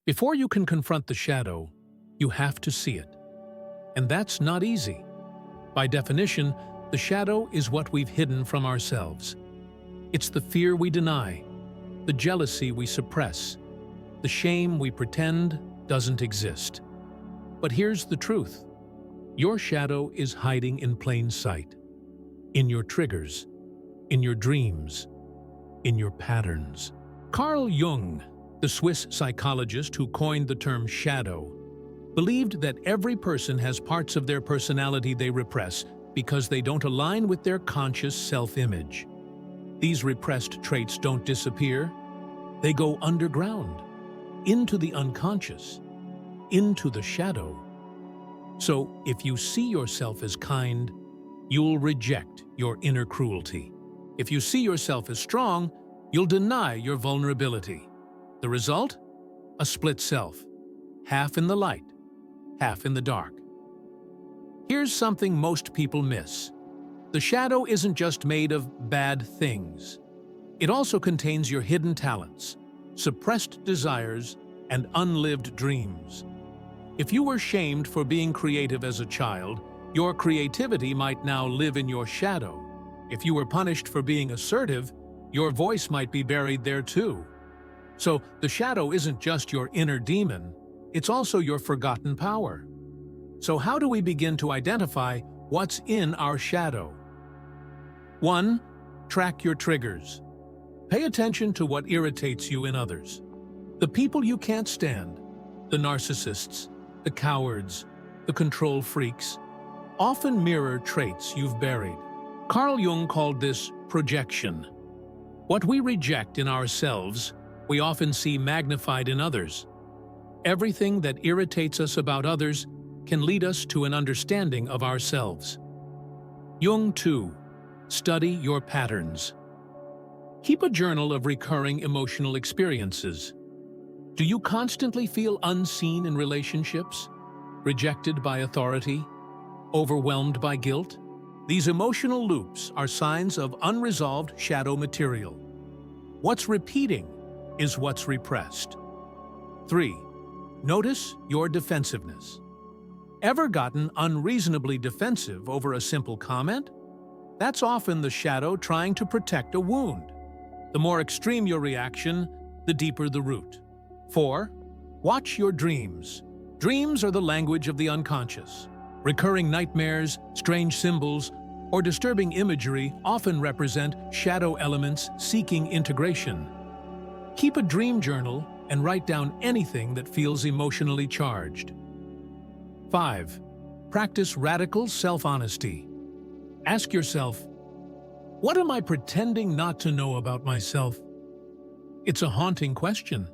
Before you can confront the shadow, you have to see it. And that's not easy. By definition, the shadow is what we've hidden from ourselves. It's the fear we deny, the jealousy we suppress, the shame we pretend doesn't exist. But here's the truth. Your shadow is hiding in plain sight. In your triggers, in your dreams, in your patterns. Carl Jung, the Swiss psychologist who coined the term shadow, believed that every person has parts of their personality they repress because they don't align with their conscious self-image. These repressed traits don't disappear. They go underground, into the unconscious, into the shadow. So, if you see yourself as kind, you'll reject your inner cruelty. If you see yourself as strong, you'll deny your vulnerability. The result? A split self, half in the light, half in the dark. Here's something most people miss. The shadow isn't just made of bad things. It also contains your hidden talents, suppressed desires, and unlived dreams. If you were shamed for being creative as a child, your creativity might now live in your shadow. If you were punished for being assertive, your voice might be buried there too. So the shadow isn't just your inner demon, it's also your forgotten power. So how do we begin to identify what's in our shadow? 1. Track your triggers. Pay attention to what irritates you in others. The people you can't stand, the narcissists, the cowards, the control freaks, often mirror traits you've buried. Carl Jung called this projection. What we reject in ourselves, we often see magnified in others. Everything that irritates us about others can lead us to an understanding of ourselves. Jung 2. Study your patterns. Keep a journal of recurring emotional experiences. Do you constantly feel unseen in relationships, rejected by authority, overwhelmed by guilt? These emotional loops are signs of unresolved shadow material. What's repeating is what's repressed. 3. Notice your defensiveness. Ever gotten unreasonably defensive over a simple comment? That's often the shadow trying to protect a wound. The more extreme your reaction, the deeper the root. 4. Watch your dreams. Dreams are the language of the unconscious. Recurring nightmares, strange symbols, or disturbing imagery often represent shadow elements seeking integration. Keep a dream journal and write down anything that feels emotionally charged. 5. Practice radical self-honesty. Ask yourself, what am I pretending not to know about myself? It's a haunting question,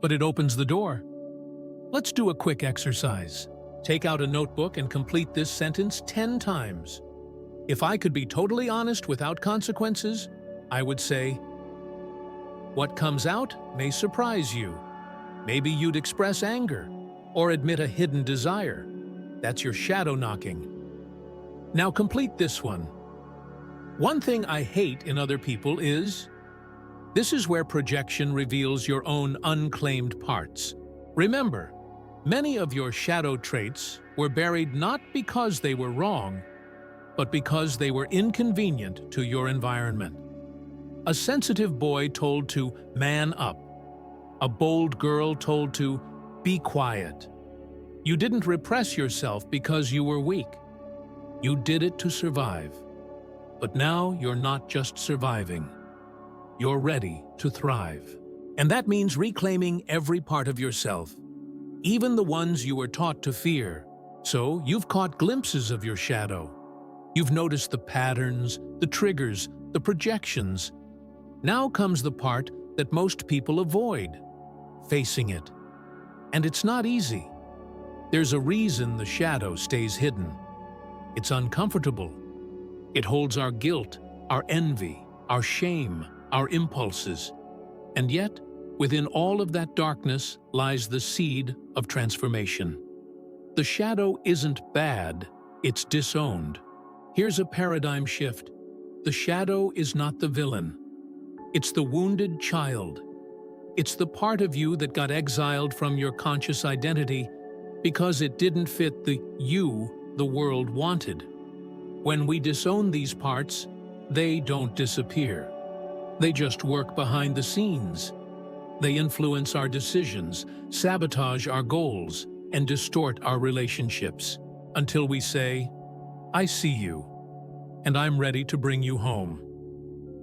but it opens the door. Let's do a quick exercise. Take out a notebook and complete this sentence 10 times. If I could be totally honest without consequences, I would say, what comes out may surprise you. Maybe you'd express anger or admit a hidden desire. That's your shadow knocking. Now complete this one. One thing I hate in other people is... This is where projection reveals your own unclaimed parts. Remember, many of your shadow traits were buried not because they were wrong, but because they were inconvenient to your environment. A sensitive boy told to man up. A bold girl told to be quiet. You didn't repress yourself because you were weak. You did it to survive. But now you're not just surviving. You're ready to thrive. And that means reclaiming every part of yourself, even the ones you were taught to fear. So you've caught glimpses of your shadow. You've noticed the patterns, the triggers, the projections. Now comes the part that most people avoid, facing it. And it's not easy. There's a reason the shadow stays hidden. It's uncomfortable. It holds our guilt, our envy, our shame, our impulses. And yet, within all of that darkness lies the seed of transformation. The shadow isn't bad, it's disowned. Here's a paradigm shift. The shadow is not the villain. It's the wounded child. It's the part of you that got exiled from your conscious identity because it didn't fit the you the world wanted. When we disown these parts, they don't disappear. They just work behind the scenes. They influence our decisions, sabotage our goals, and distort our relationships until we say, "I see you, and I'm ready to bring you home."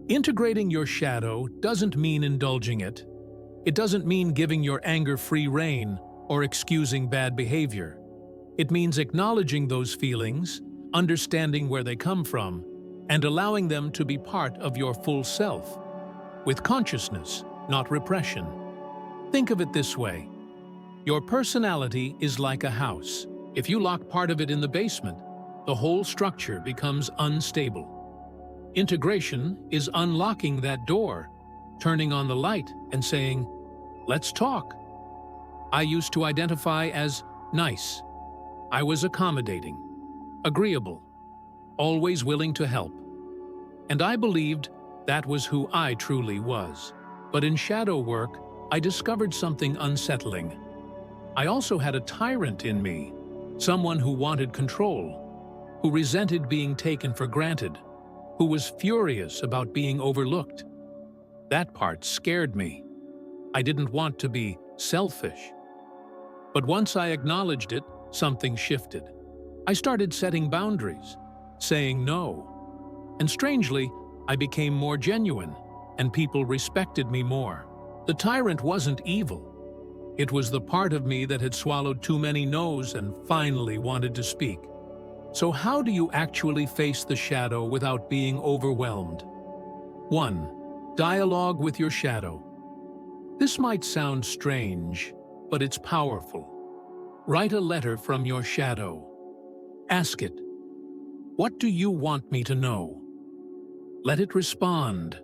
Integrating your shadow doesn't mean indulging it. It doesn't mean giving your anger free rein or excusing bad behavior. It means acknowledging those feelings, understanding where they come from, and allowing them to be part of your full self, with consciousness, not repression. Think of it this way. Your personality is like a house. If you lock part of it in the basement, the whole structure becomes unstable. Integration is unlocking that door, turning on the light and saying, "Let's talk." I used to identify as nice. I was accommodating, agreeable, always willing to help. And I believed that was who I truly was. But in shadow work, I discovered something unsettling. I also had a tyrant in me, someone who wanted control, who resented being taken for granted, who was furious about being overlooked. That part scared me. I didn't want to be selfish. But once I acknowledged it, something shifted. I started setting boundaries, saying no. And strangely, I became more genuine, and people respected me more. The tyrant wasn't evil. It was the part of me that had swallowed too many no's and finally wanted to speak. So how do you actually face the shadow without being overwhelmed? 1. Dialogue with your shadow. This might sound strange, but it's powerful. Write a letter from your shadow. Ask it, "What do you want me to know?" Let it respond,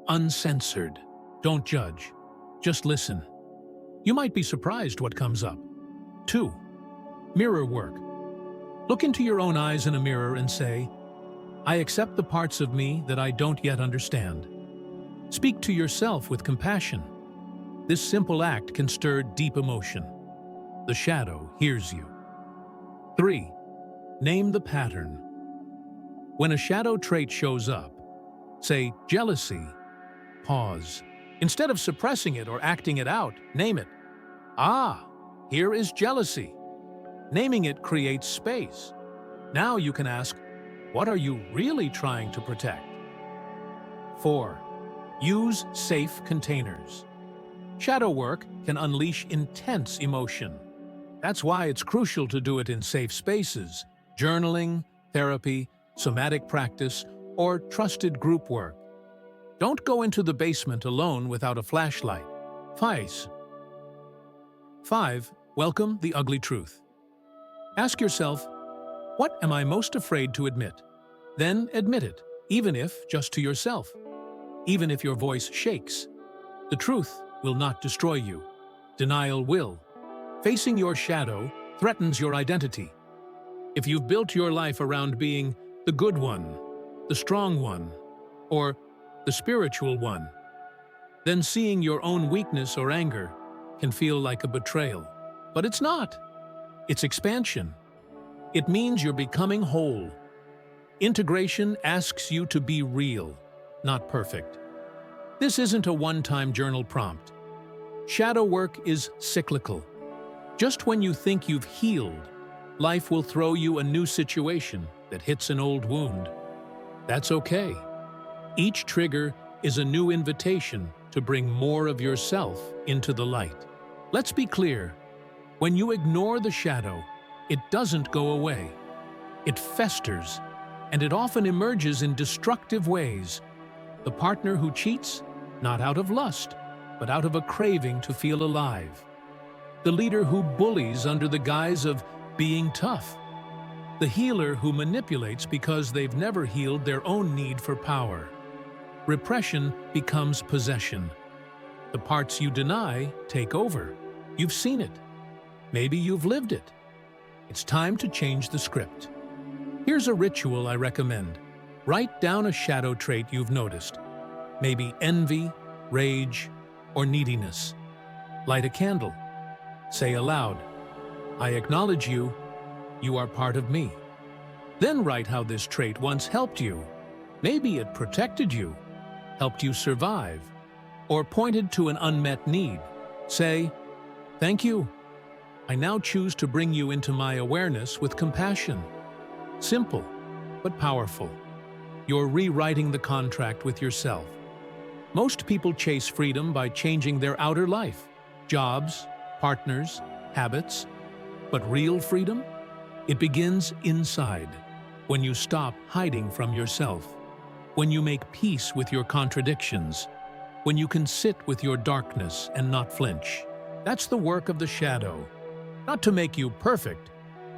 uncensored. Don't judge. Just listen. You might be surprised what comes up. 2. Mirror work. Look into your own eyes in a mirror and say, "I accept the parts of me that I don't yet understand." Speak to yourself with compassion. This simple act can stir deep emotion. The shadow hears you. 3. Name the pattern. When a shadow trait shows up, say jealousy, pause. Instead of suppressing it or acting it out, name it. Ah, here is jealousy. Naming it creates space. Now you can ask, what are you really trying to protect? 4. Use safe containers. Shadow work can unleash intense emotion. That's why it's crucial to do it in safe spaces, journaling, therapy, somatic practice, or trusted group work. Don't go into the basement alone without a flashlight. 5. Welcome the ugly truth. Ask yourself, what am I most afraid to admit? Then admit it, even if just to yourself. Even if your voice shakes. The truth will not destroy you. Denial will. Facing your shadow threatens your identity. If you've built your life around being the good one, the strong one, or the spiritual one, then seeing your own weakness or anger can feel like a betrayal. But it's not. It's expansion. It means you're becoming whole. Integration asks you to be real, not perfect. This isn't a one-time journal prompt. Shadow work is cyclical. Just when you think you've healed, life will throw you a new situation that hits an old wound. That's okay. Each trigger is a new invitation to bring more of yourself into the light. Let's be clear. When you ignore the shadow, it doesn't go away. It festers, and it often emerges in destructive ways. The partner who cheats, not out of lust, but out of a craving to feel alive. The leader who bullies under the guise of being tough. The healer who manipulates because they've never healed their own need for power. Repression becomes possession. The parts you deny take over. You've seen it. Maybe you've lived it. It's time to change the script. Here's a ritual I recommend. Write down a shadow trait you've noticed. Maybe envy, rage, or neediness. Light a candle. Say aloud, I acknowledge you. You are part of me. Then write how this trait once helped you. Maybe it protected you, helped you survive, or pointed to an unmet need. Say, thank you. I now choose to bring you into my awareness with compassion. Simple, but powerful. You're rewriting the contract with yourself. Most people chase freedom by changing their outer life, jobs, partners, habits. But real freedom? It begins inside, when you stop hiding from yourself, when you make peace with your contradictions, when you can sit with your darkness and not flinch. That's the work of the shadow. Not to make you perfect,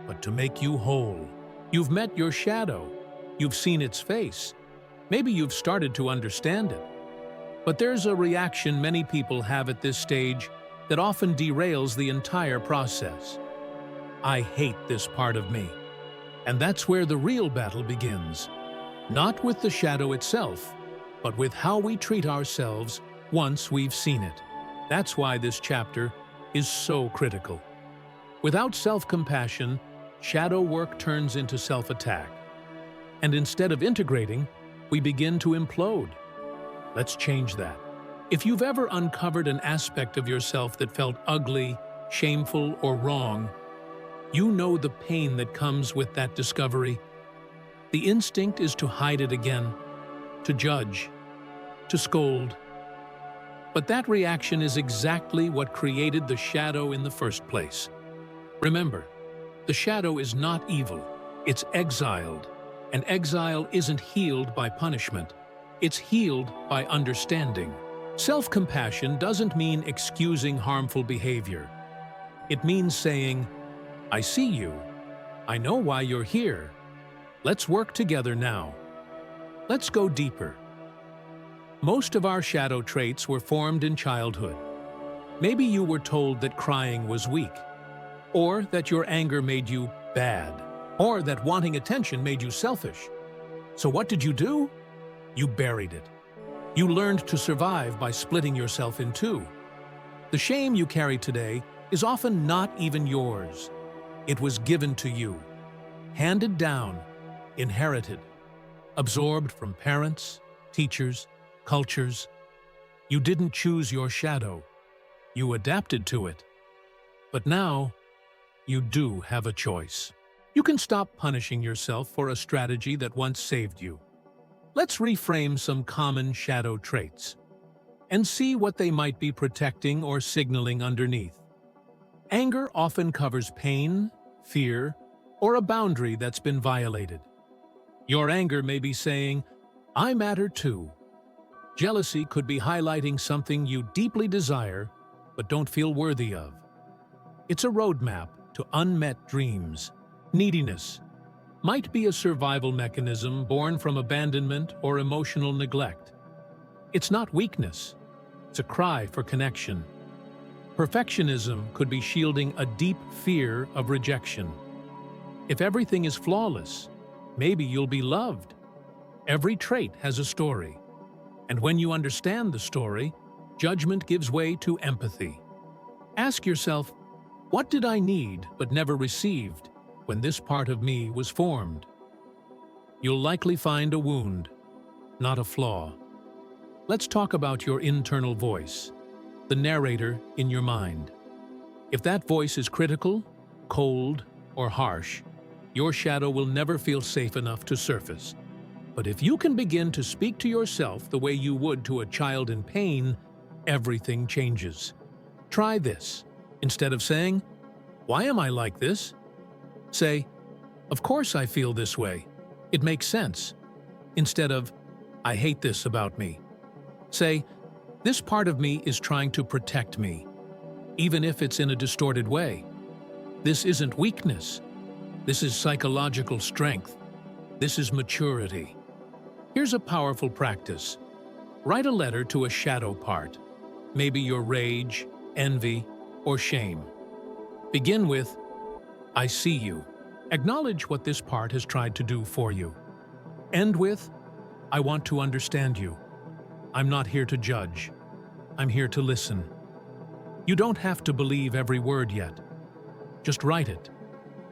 but to make you whole. You've met your shadow. You've seen its face. Maybe you've started to understand it. But there's a reaction many people have at this stage that often derails the entire process. I hate this part of me. And that's where the real battle begins. Not with the shadow itself, but with how we treat ourselves once we've seen it. That's why this chapter is so critical. Without self-compassion, shadow work turns into self-attack. And instead of integrating, we begin to implode. Let's change that. If you've ever uncovered an aspect of yourself that felt ugly, shameful, or wrong, you know the pain that comes with that discovery. The instinct is to hide it again, to judge, to scold. But that reaction is exactly what created the shadow in the first place. Remember, the shadow is not evil, it's exiled. And exile isn't healed by punishment, it's healed by understanding. Self-compassion doesn't mean excusing harmful behavior. It means saying, I see you. I know why you're here. Let's work together now. Let's go deeper. Most of our shadow traits were formed in childhood. Maybe you were told that crying was weak, or that your anger made you bad, or that wanting attention made you selfish. So what did you do? You buried it. You learned to survive by splitting yourself in two. The shame you carry today is often not even yours. It was given to you, handed down, inherited, absorbed from parents, teachers, cultures. You didn't choose your shadow. You adapted to it. But now, you do have a choice. You can stop punishing yourself for a strategy that once saved you. Let's reframe some common shadow traits and see what they might be protecting or signaling underneath. Anger often covers pain, fear, or a boundary that's been violated. Your anger may be saying, I matter too. Jealousy could be highlighting something you deeply desire but don't feel worthy of. It's a roadmap to unmet dreams. Neediness might be a survival mechanism born from abandonment or emotional neglect. It's not weakness, it's a cry for connection. Perfectionism could be shielding a deep fear of rejection. If everything is flawless, maybe you'll be loved. Every trait has a story. And when you understand the story, judgment gives way to empathy. Ask yourself, what did I need but never received when this part of me was formed? You'll likely find a wound, not a flaw. Let's talk about your internal voice, the narrator in your mind. If that voice is critical, cold, or harsh, your shadow will never feel safe enough to surface. But if you can begin to speak to yourself the way you would to a child in pain, everything changes. Try this. Instead of saying, why am I like this? Say, of course I feel this way. It makes sense. Instead of, I hate this about me. Say, this part of me is trying to protect me, even if it's in a distorted way. This isn't weakness. This is psychological strength. This is maturity. Here's a powerful practice. Write a letter to a shadow part, maybe your rage, envy, or shame. Begin with, I see you. Acknowledge what this part has tried to do for you. End with, I want to understand you. I'm not here to judge. I'm here to listen. You don't have to believe every word yet. Just write it.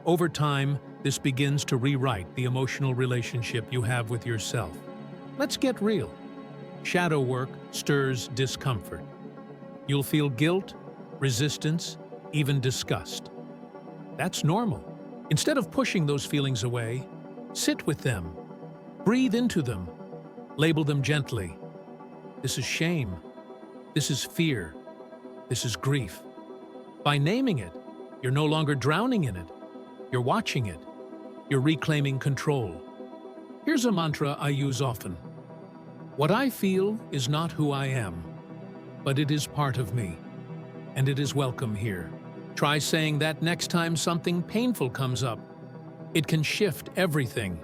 Over time, this begins to rewrite the emotional relationship you have with yourself. Let's get real. Shadow work stirs discomfort. You'll feel guilt, resistance, even disgust. That's normal. Instead of pushing those feelings away, sit with them. Breathe into them. Label them gently. This is shame. This is fear. This is grief. By naming it, you're no longer drowning in it. You're watching it. You're reclaiming control. Here's a mantra I use often. What I feel is not who I am, but it is part of me, and it is welcome here. Try saying that next time something painful comes up. It can shift everything.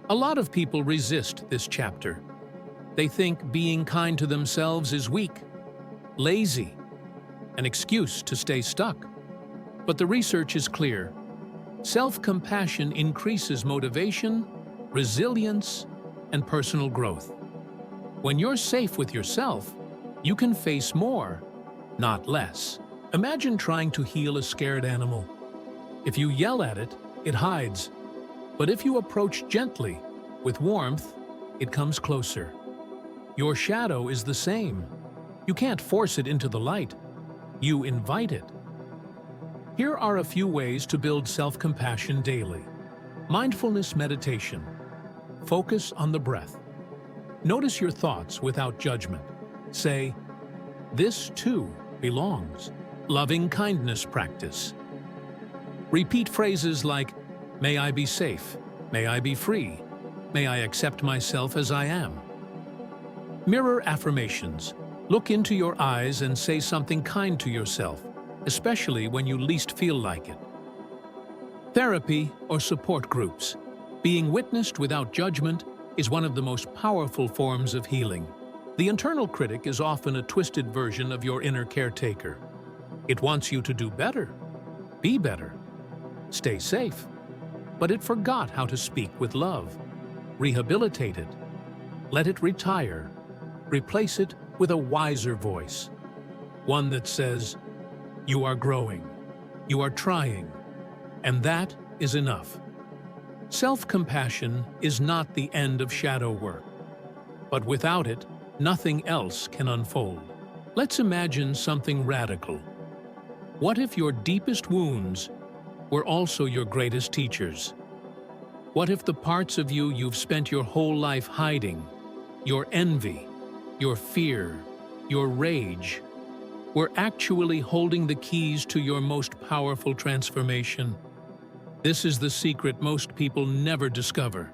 A lot of people resist this chapter. They think being kind to themselves is weak, lazy, an excuse to stay stuck. But the research is clear. Self-compassion increases motivation, resilience, and personal growth. When you're safe with yourself, you can face more, not less. Imagine trying to heal a scared animal. If you yell at it, it hides. But if you approach gently, with warmth, it comes closer. Your shadow is the same. You can't force it into the light. You invite it. Here are a few ways to build self-compassion daily. Mindfulness meditation. Focus on the breath. Notice your thoughts without judgment. Say, "This too belongs." Loving kindness practice. Repeat phrases like, "May I be safe. May I be free. May I accept myself as I am." Mirror affirmations. Look into your eyes and say something kind to yourself, especially when you least feel like it. Therapy or support groups. Being witnessed without judgment is one of the most powerful forms of healing. The internal critic is often a twisted version of your inner caretaker. It wants you to do better, be better, stay safe. But it forgot how to speak with love. Rehabilitate it. Let it retire. Replace it with a wiser voice. One that says, "You are growing. You are trying. And that is enough." Self-compassion is not the end of shadow work. But without it, nothing else can unfold. Let's imagine something radical. What if your deepest wounds were also your greatest teachers? What if the parts of you you've spent your whole life hiding, your envy, your fear, your rage, were actually holding the keys to your most powerful transformation? This is the secret most people never discover.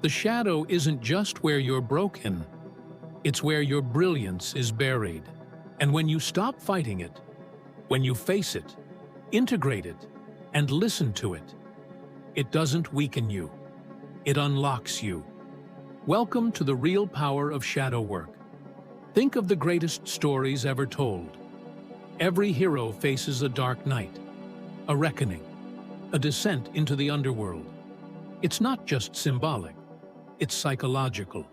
The shadow isn't just where you're broken, it's where your brilliance is buried. And when you stop fighting it, when you face it, integrate it, and listen to it, it doesn't weaken you. It unlocks you. Welcome to the real power of shadow work. Think of the greatest stories ever told. Every hero faces a dark night, a reckoning, a descent into the underworld. It's not just symbolic, it's psychological.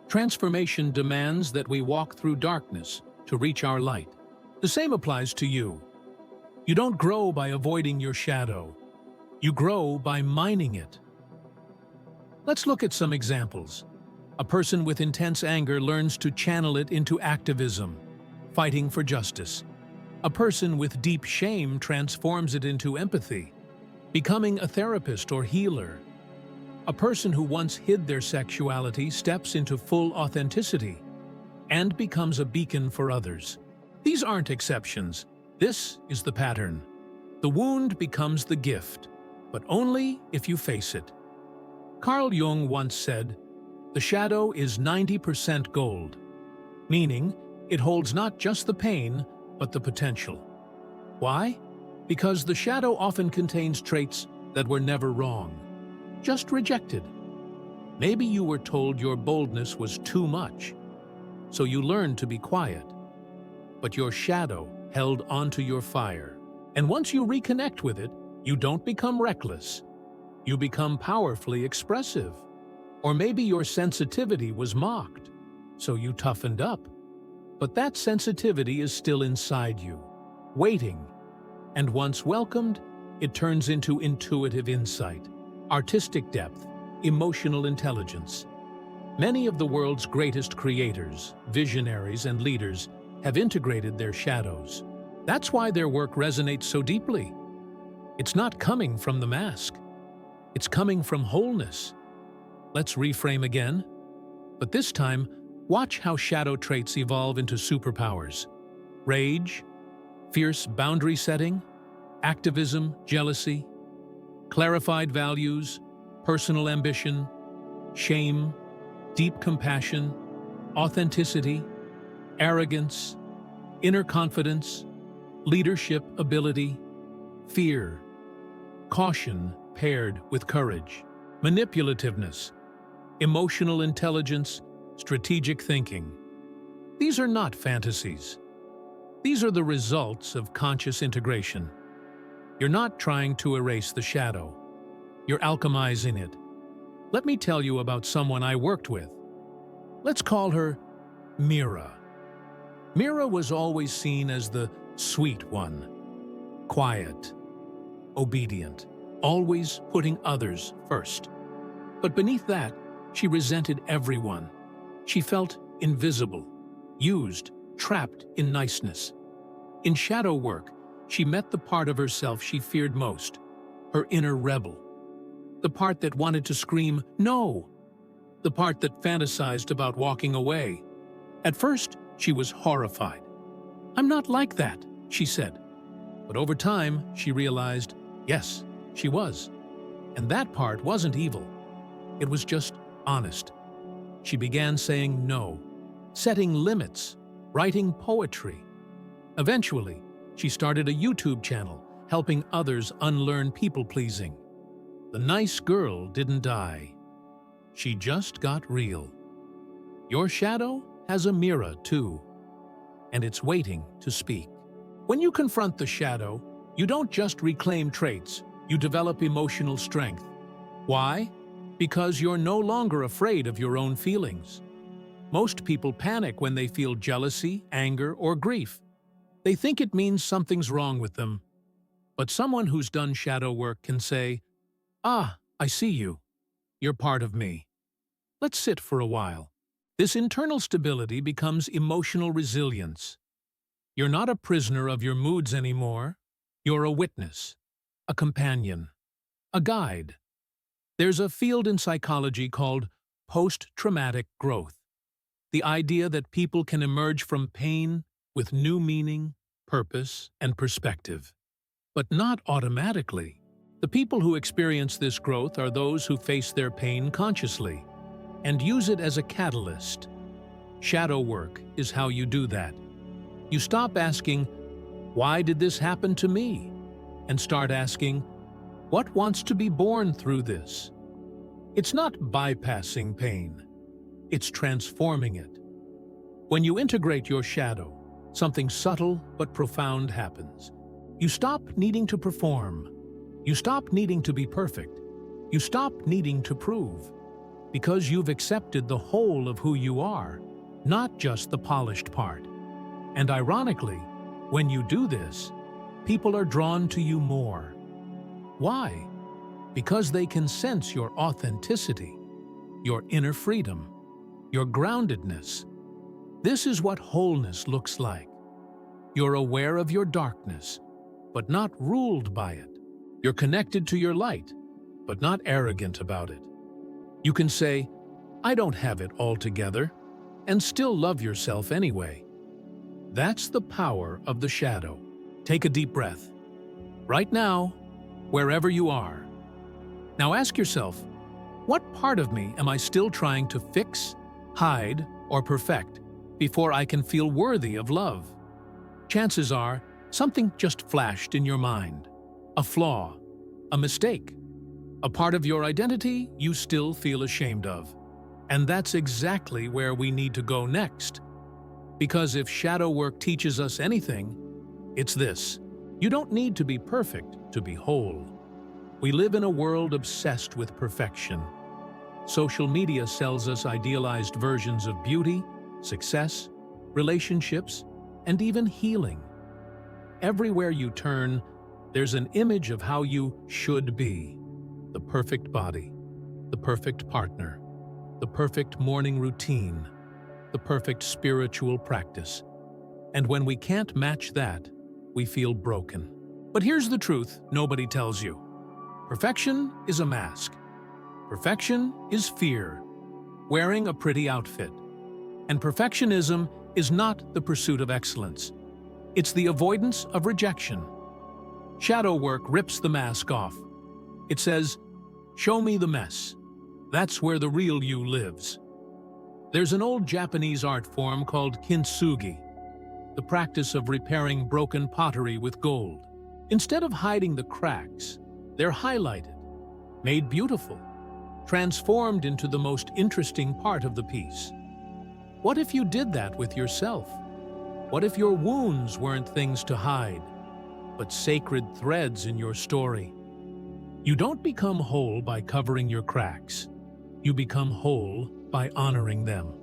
Transformation demands that we walk through darkness to reach our light. The same applies to you. You don't grow by avoiding your shadow. You grow by mining it. Let's look at some examples. A person with intense anger learns to channel it into activism, fighting for justice. A person with deep shame transforms it into empathy, becoming a therapist or healer. A person who once hid their sexuality steps into full authenticity and becomes a beacon for others. These aren't exceptions. This is the pattern. The wound becomes the gift, but only if you face it. Carl Jung once said, "The shadow is 90% gold," meaning it holds not just the pain, but the potential. Why? Because the shadow often contains traits that were never wrong, just rejected. Maybe you were told your boldness was too much, so you learned to be quiet. But your shadow held onto your fire. And once you reconnect with it, you don't become reckless. You become powerfully expressive. Or maybe your sensitivity was mocked, so you toughened up. But that sensitivity is still inside you, waiting, and once welcomed, it turns into intuitive insight, artistic depth, emotional intelligence. Many of the world's greatest creators, visionaries, and leaders have integrated their shadows. That's why their work resonates so deeply. It's not coming from the mask. It's coming from wholeness. Let's reframe again. But this time, watch how shadow traits evolve into superpowers. Rage, fierce boundary setting, activism, jealousy, clarified values, personal ambition, shame, deep compassion, authenticity, arrogance, inner confidence, leadership ability, fear, caution paired with courage, manipulativeness, emotional intelligence, strategic thinking. These are not fantasies. These are the results of conscious integration. You're not trying to erase the shadow. You're alchemizing it. Let me tell you about someone I worked with. Let's call her Mira. Mira was always seen as the sweet one, quiet, obedient, always putting others first. But beneath that, she resented everyone. She felt invisible, used, trapped in niceness. In shadow work, she met the part of herself she feared most, her inner rebel. The part that wanted to scream, "No!" The part that fantasized about walking away. At first, she was horrified. "I'm not like that," she said. But over time, she realized, yes, she was. And that part wasn't evil. It was just honest. She began saying no, setting limits, writing poetry. Eventually, she started a YouTube channel, helping others unlearn people-pleasing. The nice girl didn't die. She just got real. Your shadow has a mirror, too, and it's waiting to speak. When you confront the shadow, you don't just reclaim traits, you develop emotional strength. Why? Because you're no longer afraid of your own feelings. Most people panic when they feel jealousy, anger, or grief. They think it means something's wrong with them. But someone who's done shadow work can say, "Ah, I see you. You're part of me. Let's sit for a while." This internal stability becomes emotional resilience. You're not a prisoner of your moods anymore. You're a witness, a companion, a guide. There's a field in psychology called post-traumatic growth. The idea that people can emerge from pain with new meaning, purpose, and perspective. But not automatically. The people who experience this growth are those who face their pain consciously and use it as a catalyst. Shadow work is how you do that. You stop asking, "Why did this happen to me?" and start asking, "What wants to be born through this?" It's not bypassing pain. It's transforming it. When you integrate your shadow, something subtle but profound happens. You stop needing to perform. You stop needing to be perfect. You stop needing to prove. Because you've accepted the whole of who you are, not just the polished part. And ironically, when you do this, people are drawn to you more. Why? Because they can sense your authenticity, your inner freedom, your groundedness. This is what wholeness looks like. You're aware of your darkness, but not ruled by it. You're connected to your light, but not arrogant about it. You can say, "I don't have it all together," and still love yourself anyway. That's the power of the shadow. Take a deep breath. Right now, wherever you are. Now ask yourself, what part of me am I still trying to fix, hide, or perfect before I can feel worthy of love? Chances are, something just flashed in your mind. A flaw, a mistake, a part of your identity you still feel ashamed of. And that's exactly where we need to go next. Because if shadow work teaches us anything, it's this: you don't need to be perfect to be whole. We live in a world obsessed with perfection. Social media sells us idealized versions of beauty, success, relationships, and even healing. Everywhere you turn, there's an image of how you should be. The perfect body, the perfect partner, the perfect morning routine, the perfect spiritual practice. And when we can't match that, we feel broken. But here's the truth nobody tells you. Perfection is a mask. Perfection is fear, wearing a pretty outfit. And perfectionism is not the pursuit of excellence. It's the avoidance of rejection. Shadow work rips the mask off. It says, "Show me the mess. That's where the real you lives." There's an old Japanese art form called kintsugi, the practice of repairing broken pottery with gold. Instead of hiding the cracks, they're highlighted, made beautiful, transformed into the most interesting part of the piece. What if you did that with yourself? What if your wounds weren't things to hide, but sacred threads in your story? You don't become whole by covering your cracks. You become whole by honoring them.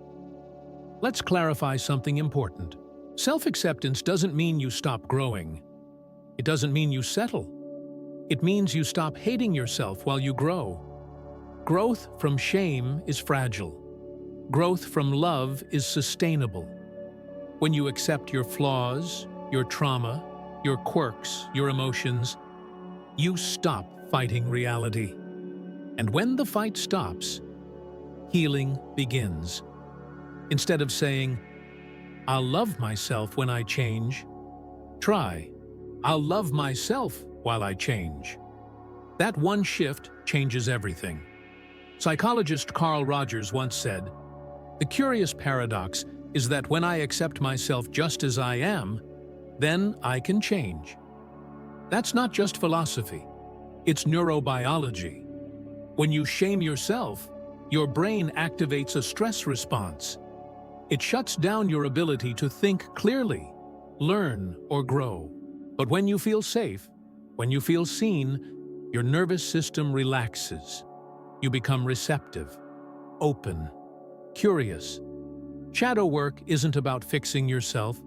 Let's clarify something important. Self-acceptance doesn't mean you stop growing. It doesn't mean you settle. It means you stop hating yourself while you grow. Growth from shame is fragile. Growth from love is sustainable. When you accept your flaws, your trauma, your quirks, your emotions, you stop fighting reality. And when the fight stops, healing begins. Instead of saying, "I'll love myself when I change," try, "I'll love myself while I change." That one shift changes everything. Psychologist Carl Rogers once said, "The curious paradox is that when I accept myself just as I am, then I can change." That's not just philosophy. It's neurobiology. When you shame yourself, your brain activates a stress response. It shuts down your ability to think clearly, learn, or grow. But when you feel safe, when you feel seen, your nervous system relaxes. You become receptive, open, curious. Shadow work isn't about fixing yourself.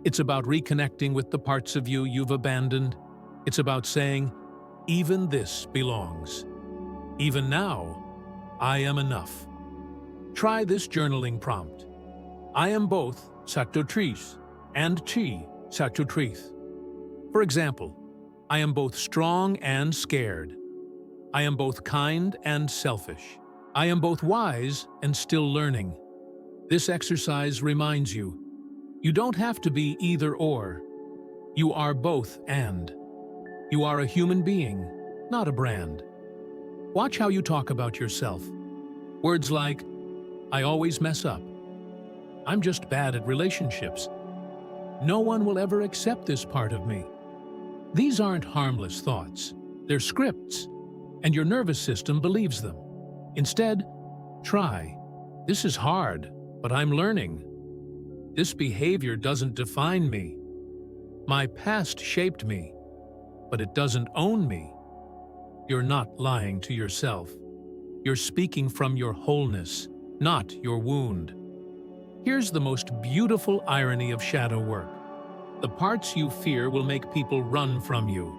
It's about reconnecting with the parts of you you've abandoned. It's about saying, "Even this belongs. Even now, I am enough." Try this journaling prompt. I am both Sabotage and Sabotage. For example, I am both strong and scared. I am both kind and selfish. I am both wise and still learning. This exercise reminds you, you don't have to be either or. You are both and. You are a human being, not a brand. Watch how you talk about yourself. Words like, "I always mess up. I'm just bad at relationships. No one will ever accept this part of me." These aren't harmless thoughts. They're scripts, and your nervous system believes them. Instead, try, "This is hard, but I'm learning. This behavior doesn't define me. My past shaped me, but it doesn't own me." You're not lying to yourself. You're speaking from your wholeness, not your wound. Here's the most beautiful irony of shadow work. The parts you fear will make people run from you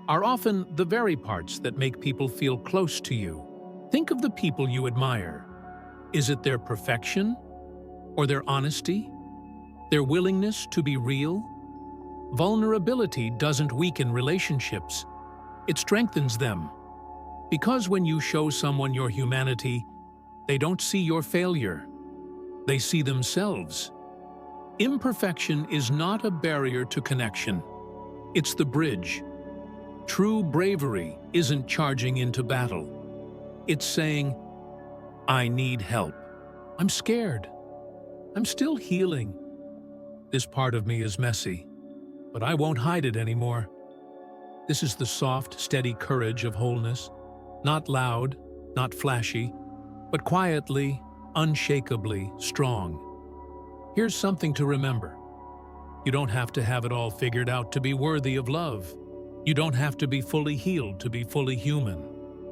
are often the very parts that make people feel close to you. Think of the people you admire. Is it their perfection? Or their honesty? Their willingness to be real? Vulnerability doesn't weaken relationships. It strengthens them. Because when you show someone your humanity, they don't see your failure. They see themselves. Imperfection is not a barrier to connection. It's the bridge. True bravery isn't charging into battle. It's saying, "I need help. I'm scared. I'm still healing. This part of me is messy, but I won't hide it anymore." This is the soft, steady courage of wholeness. Not loud, not flashy, but quietly, unshakably strong. Here's something to remember. You don't have to have it all figured out to be worthy of love. You don't have to be fully healed to be fully human.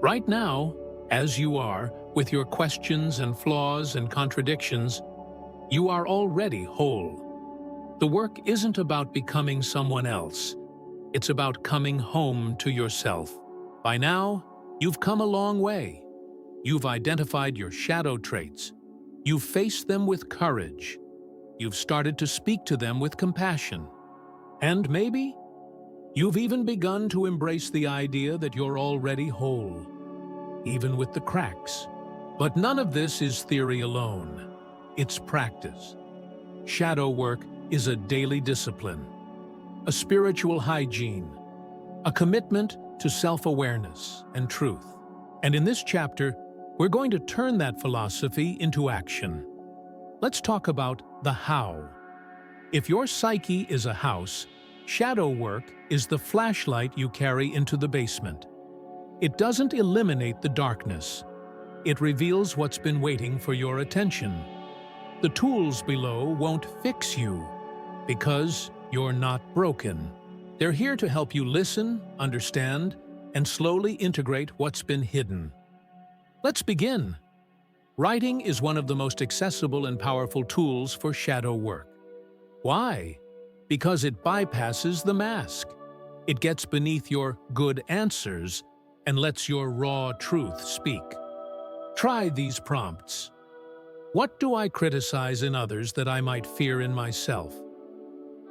Right now, as you are, with your questions and flaws and contradictions, You are already whole. The work isn't about becoming someone else. It's about coming home to yourself. By now, you've come a long way. You've identified your shadow traits. You've faced them with courage. You've started to speak to them with compassion. And maybe you've even begun to embrace the idea that you're already whole, even with the cracks. But none of this is theory alone. It's practice. Shadow work is a daily discipline, a spiritual hygiene, a commitment to self-awareness and truth. And in this chapter, we're going to turn that philosophy into action. Let's talk about the how. If your psyche is a house, shadow work is the flashlight you carry into the basement. It doesn't eliminate the darkness. It reveals what's been waiting for your attention. The tools below won't fix you because you're not broken. They're here to help you listen, understand, and slowly integrate what's been hidden. Let's begin. Writing is one of the most accessible and powerful tools for shadow work. Why? Because it bypasses the mask. It gets beneath your good answers and lets your raw truth speak. Try these prompts. What do I criticize in others that I might fear in myself?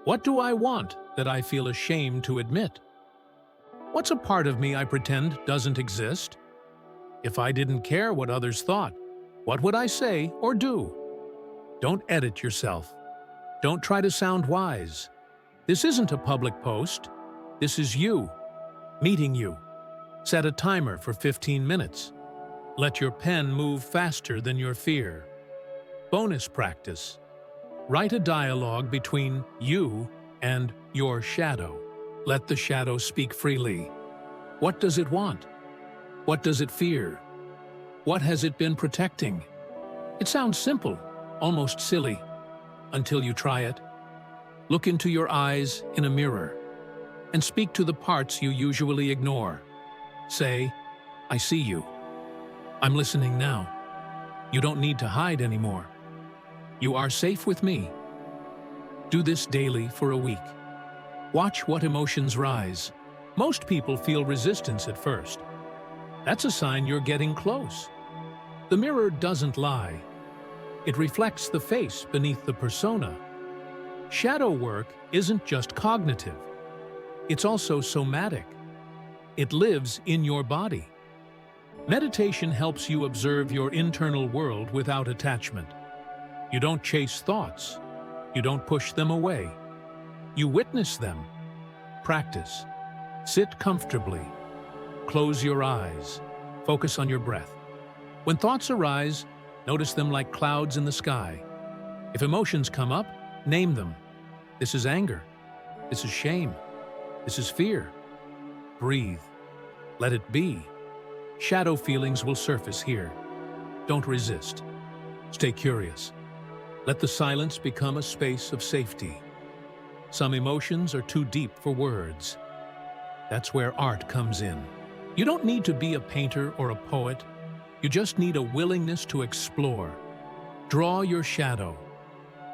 What do I want that I feel ashamed to admit? What's a part of me I pretend doesn't exist? If I didn't care what others thought, what would I say or do? Don't edit yourself. Don't try to sound wise. This isn't a public post. This is you, meeting you. Set a timer for 15 minutes. Let your pen move faster than your fear. Bonus practice. Write a dialogue between you and your shadow. Let the shadow speak freely. What does it want? What does it fear? What has it been protecting? It sounds simple, almost silly, until you try it. Look into your eyes in a mirror and speak to the parts you usually ignore. Say, I see you. I'm listening now. You don't need to hide anymore. You are safe with me. Do this daily for a week. Watch what emotions rise. Most people feel resistance at first. That's a sign you're getting close. The mirror doesn't lie. It reflects the face beneath the persona. Shadow work isn't just cognitive. It's also somatic. It lives in your body. Meditation helps you observe your internal world without attachment. You don't chase thoughts. You don't push them away. You witness them. Practice. Sit comfortably. Close your eyes. Focus on your breath. When thoughts arise, notice them like clouds in the sky. If emotions come up, name them. This is anger. This is shame. This is fear. Breathe. Let it be. Shadow feelings will surface here. Don't resist. Stay curious. Let the silence become a space of safety. Some emotions are too deep for words. That's where art comes in. You don't need to be a painter or a poet. You just need a willingness to explore. Draw your shadow.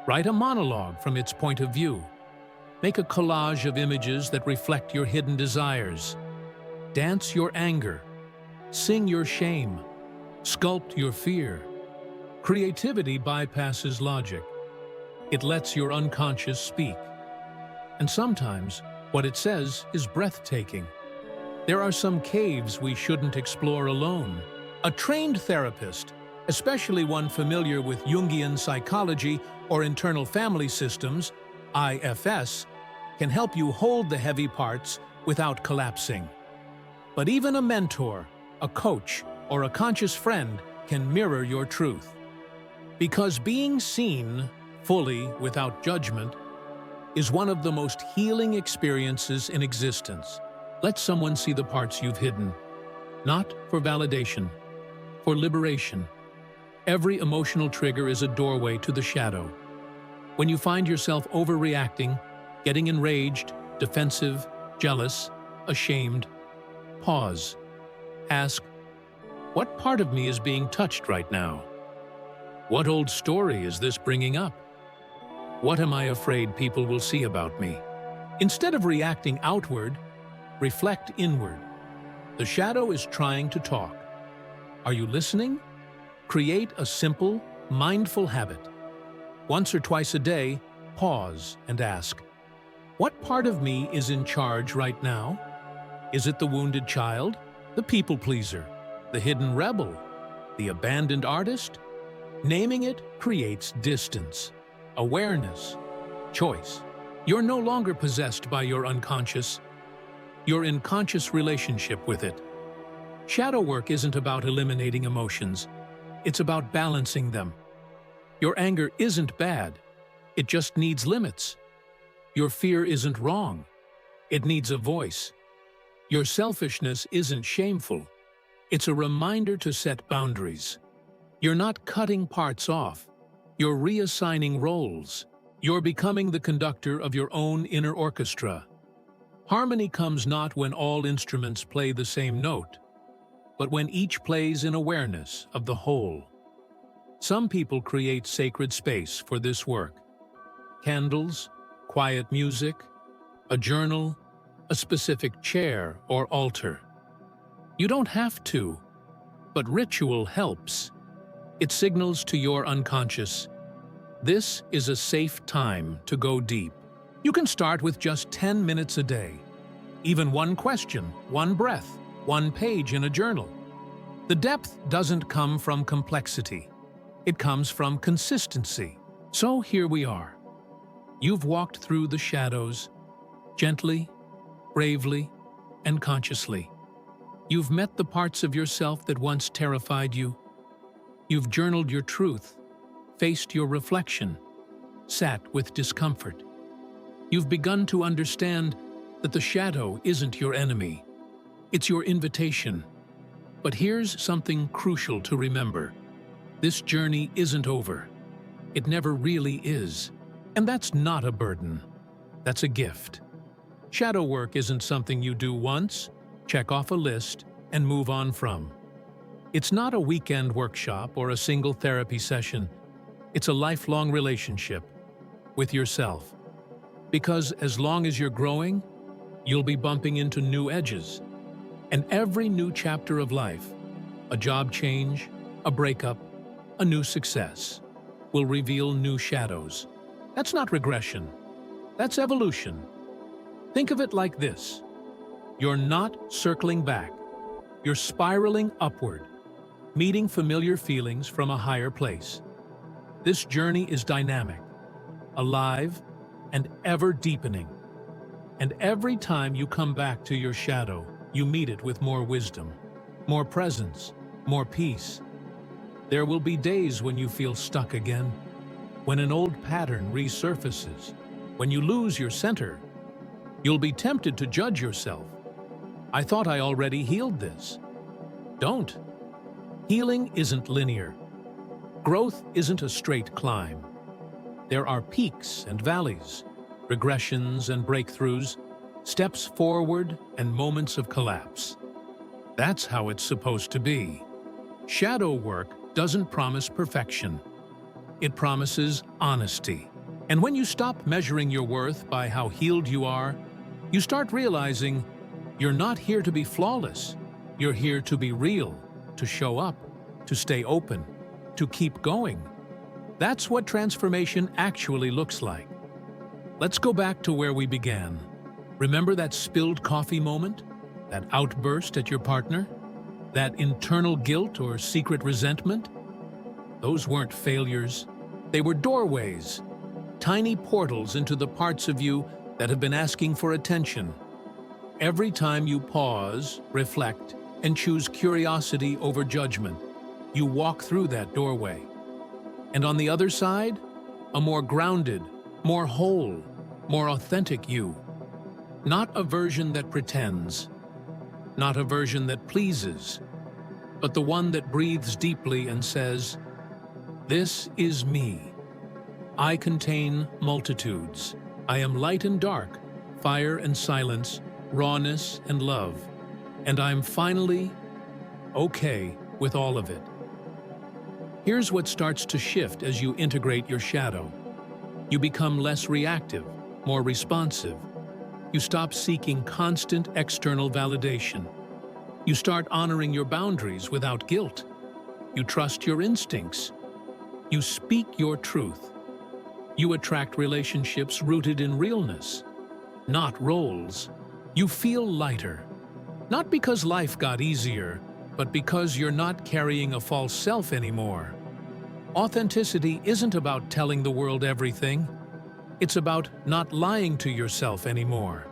Write a monologue from its point of view. Make a collage of images that reflect your hidden desires. Dance your anger. Sing your shame. Sculpt your fear. Creativity bypasses logic. It lets your unconscious speak. And sometimes, what it says is breathtaking. There are some caves we shouldn't explore alone. A trained therapist, especially one familiar with Jungian psychology or internal family systems, IFS, can help you hold the heavy parts without collapsing. But even a mentor, a coach, or a conscious friend can mirror your truth. Because being seen fully without judgment is one of the most healing experiences in existence. Let someone see the parts you've hidden, not for validation, for liberation. Every emotional trigger is a doorway to the shadow. When you find yourself overreacting, getting enraged, defensive, jealous, ashamed, pause. Ask, what part of me is being touched right now? What old story is this bringing up? What am I afraid people will see about me? Instead of reacting outward, reflect inward. The shadow is trying to talk. Are you listening? Create a simple, mindful habit. Once or twice a day, pause and ask, what part of me is in charge right now? Is it the wounded child, the people pleaser, the hidden rebel, the abandoned artist? Naming it creates distance, awareness, choice. You're no longer possessed by your unconscious. You're in conscious relationship with it. Shadow work isn't about eliminating emotions. It's about balancing them. Your anger isn't bad. It just needs limits. Your fear isn't wrong. It needs a voice. Your selfishness isn't shameful. It's a reminder to set boundaries. You're not cutting parts off. You're reassigning roles. You're becoming the conductor of your own inner orchestra. Harmony comes not when all instruments play the same note, but when each plays in awareness of the whole. Some people create sacred space for this work. Candles, quiet music, a journal, a specific chair or altar. You don't have to, but ritual helps. It signals to your unconscious, this is a safe time to go deep. You can start with just 10 minutes a day. Even one question, one breath, one page in a journal. The depth doesn't come from complexity. It comes from consistency. So here we are. You've walked through the shadows, gently, bravely, and consciously. You've met the parts of yourself that once terrified you. You've journaled your truth, faced your reflection, sat with discomfort. You've begun to understand that the shadow isn't your enemy. It's your invitation. But here's something crucial to remember. This journey isn't over. It never really is. And that's not a burden. That's a gift. Shadow work isn't something you do once, check off a list, and move on from. It's not a weekend workshop or a single therapy session. It's a lifelong relationship with yourself. Because as long as you're growing, you'll be bumping into new edges. And every new chapter of life, a job change, a breakup, a new success, will reveal new shadows. That's not regression. That's evolution. Think of it like this. You're not circling back. You're spiraling upward, meeting familiar feelings from a higher place. This journey is dynamic, alive, and ever deepening. And every time you come back to your shadow, you meet it with more wisdom, more presence, more peace. There will be days when you feel stuck again, when an old pattern resurfaces, when you lose your center. You'll be tempted to judge yourself. I thought I already healed this. Don't. Healing isn't linear. Growth isn't a straight climb. There are peaks and valleys, regressions and breakthroughs, steps forward and moments of collapse. That's how it's supposed to be. Shadow work doesn't promise perfection. It promises honesty. And when you stop measuring your worth by how healed you are, you start realizing you're not here to be flawless. You're here to be real, to show up, to stay open, to keep going. That's what transformation actually looks like. Let's go back to where we began. Remember that spilled coffee moment? That outburst at your partner? That internal guilt or secret resentment? Those weren't failures. They were doorways, tiny portals into the parts of you that have been asking for attention. Every time you pause, reflect, and choose curiosity over judgment, you walk through that doorway. And on the other side, a more grounded, more whole, more authentic you. Not a version that pretends, not a version that pleases, but the one that breathes deeply and says, "This is me. I contain multitudes. I am light and dark, fire and silence, rawness and love. And I'm finally okay with all of it." Here's what starts to shift as you integrate your shadow. You become less reactive, more responsive. You stop seeking constant external validation. You start honoring your boundaries without guilt. You trust your instincts. You speak your truth. You attract relationships rooted in realness, not roles. You feel lighter, not because life got easier, but because you're not carrying a false self anymore. Authenticity isn't about telling the world everything. It's about not lying to yourself anymore.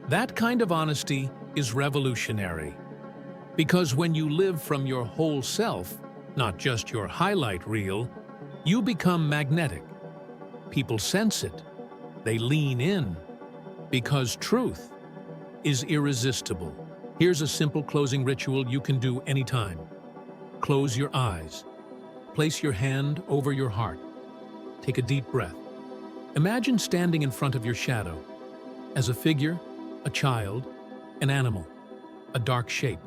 That kind of honesty is revolutionary. Because when you live from your whole self, not just your highlight reel, you become magnetic. People sense it. They lean in. Because truth is irresistible. Here's a simple closing ritual you can do anytime. Close your eyes. Place your hand over your heart. Take a deep breath. Imagine standing in front of your shadow. As a figure, a child, an animal, a dark shape.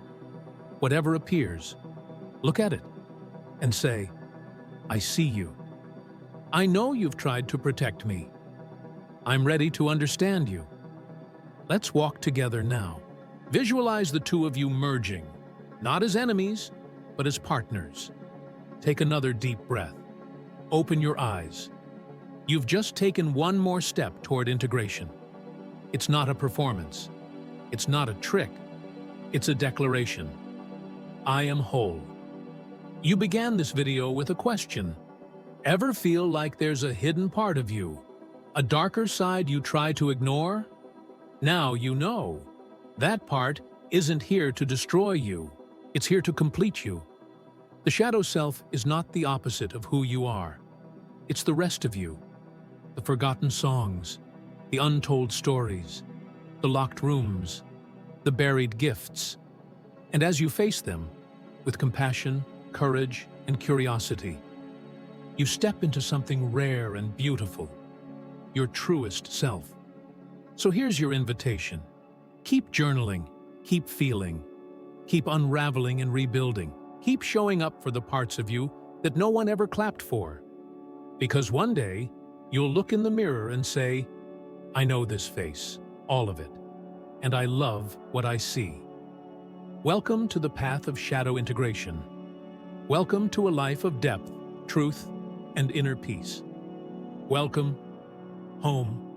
Whatever appears, look at it and say, I see you. I know you've tried to protect me. I'm ready to understand you. Let's walk together now. Visualize the two of you merging, not as enemies, but as partners. Take another deep breath. Open your eyes. You've just taken one more step toward integration. It's not a performance. It's not a trick. It's a declaration. I am whole. You began this video with a question. Ever feel like there's a hidden part of you? A darker side you try to ignore? Now you know. That part isn't here to destroy you. It's here to complete you. The shadow self is not the opposite of who you are. It's the rest of you. The forgotten songs, the untold stories, the locked rooms, the buried gifts. And as you face them, with compassion, courage, and curiosity, you step into something rare and beautiful, your truest self. So here's your invitation. Keep journaling, keep feeling, keep unraveling and rebuilding. Keep showing up for the parts of you that no one ever clapped for. Because one day, you'll look in the mirror and say, I know this face, all of it, and I love what I see. Welcome to the path of shadow integration. Welcome to a life of depth, truth, and inner peace. Welcome home.